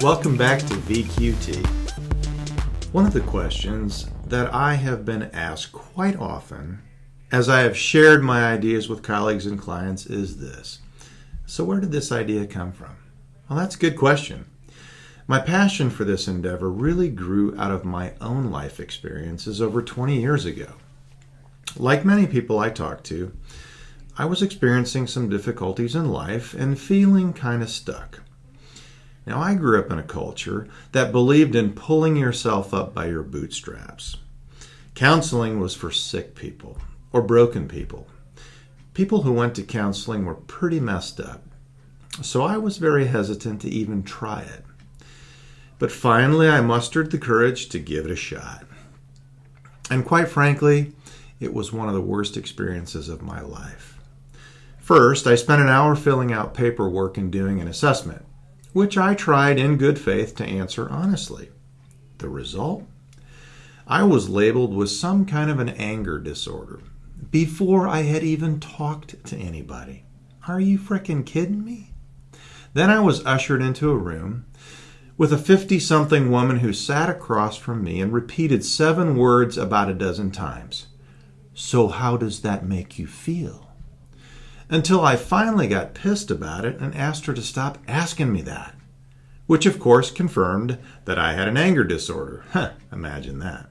Welcome back to VQT. One of the questions that I have been asked quite often as I have shared my ideas with colleagues and clients is this. So where did this idea come from? Well, that's a good question. My passion for this endeavor really grew out of my own life experiences over 20 years ago. Like many people I talk to, I was experiencing some difficulties in life and feeling kind of stuck. Now, I grew up in a culture that believed in pulling yourself up by your bootstraps. Counseling was for sick people or broken people. People who went to counseling were pretty messed up. So I was very hesitant to even try it. But finally, I mustered the courage to give it a shot. And quite frankly, it was one of the worst experiences of my life. First, I spent an hour filling out paperwork and doing an assessment, which I tried in good faith to answer honestly. The result? I was labeled with some kind of an anger disorder before I had even talked to anybody. Are you frickin' kidding me? Then I was ushered into a room with a 50-something woman who sat across from me and repeated 7 words about a dozen times. So how does that make you feel? Until I finally got pissed about it and asked her to stop asking me that, which of course confirmed that I had an anger disorder. Imagine that.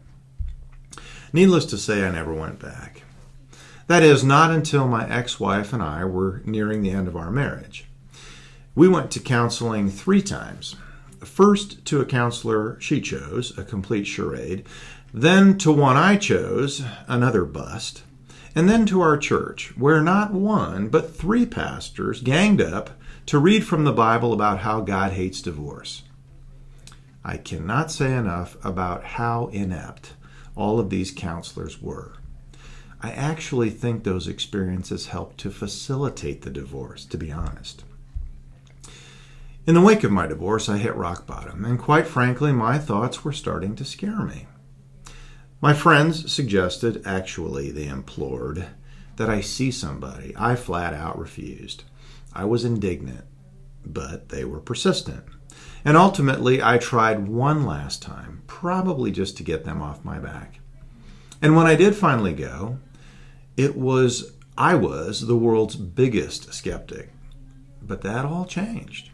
Needless to say, I never went back. That is, not until my ex-wife and I were nearing the end of our marriage. We went to counseling 3 times. First to a counselor she chose, a complete charade, then to one I chose, another bust, and then to our church, where not one, but 3 pastors ganged up to read from the Bible about how God hates divorce. I cannot say enough about how inept all of these counselors were. I actually think those experiences helped to facilitate the divorce, to be honest. In the wake of my divorce, I hit rock bottom, and quite frankly, my thoughts were starting to scare me. My friends suggested, actually they implored, that I see somebody. I flat out refused. I was indignant, but they were persistent. And ultimately, I tried one last time, probably just to get them off my back. And when I did finally go, I was the world's biggest skeptic. But that all changed.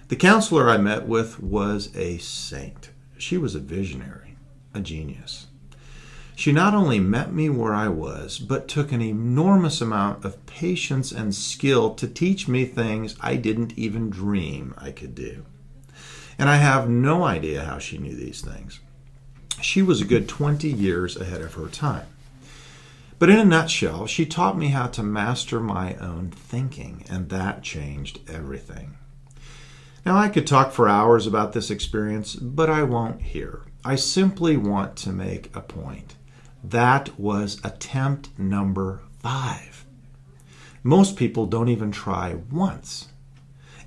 The counselor I met with was a saint. She was a visionary, a genius. She not only met me where I was, but took an enormous amount of patience and skill to teach me things I didn't even dream I could do. And I have no idea how she knew these things. She was a good 20 years ahead of her time. But in a nutshell, she taught me how to master my own thinking, and that changed everything. Now, I could talk for hours about this experience, but I won't here. I simply want to make a point. That was attempt number 5. Most people don't even try once.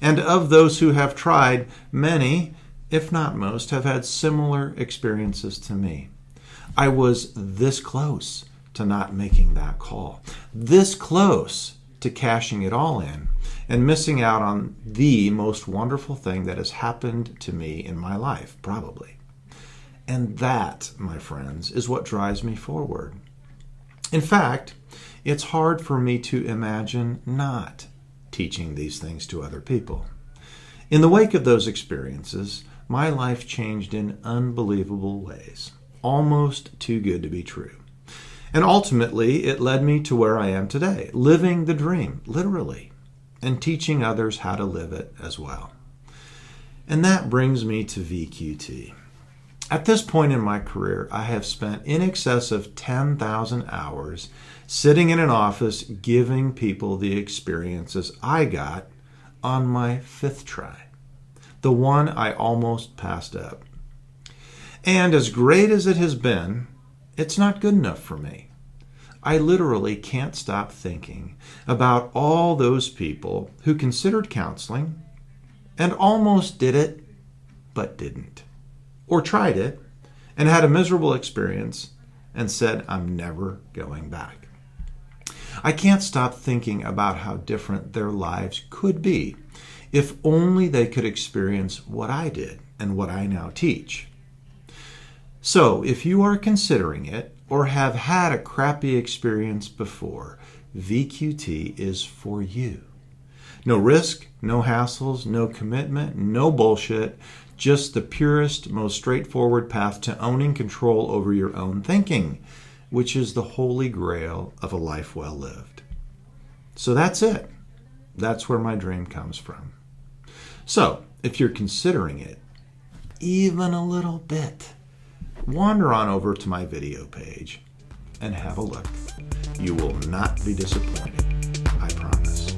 And of those who have tried, many, if not most, have had similar experiences to me. I was this close to not making that call. This close to cashing it all in and missing out on the most wonderful thing that has happened to me in my life, probably. And that, my friends, is what drives me forward. In fact, it's hard for me to imagine not teaching these things to other people. In the wake of those experiences, my life changed in unbelievable ways, almost too good to be true. And ultimately, it led me to where I am today, living the dream, literally, and teaching others how to live it as well. And that brings me to VQT. At this point in my career, I have spent in excess of 10,000 hours sitting in an office giving people the experiences I got on my 5th try, the one I almost passed up. And as great as it has been, it's not good enough for me. I literally can't stop thinking about all those people who considered counseling and almost did it, but didn't. Or tried it and had a miserable experience and said, I'm never going back. I can't stop thinking about how different their lives could be If only they could experience what I did and what I now teach. So, if you are considering it or have had a crappy experience before, VQT is for you. No risk, no hassles, no commitment, no bullshit, just the purest, most straightforward path to owning control over your own thinking, which is the holy grail of a life well lived. So that's it. That's where my dream comes from. So, if you're considering it, even a little bit, wander on over to my video page and have a look. You will not be disappointed, I promise.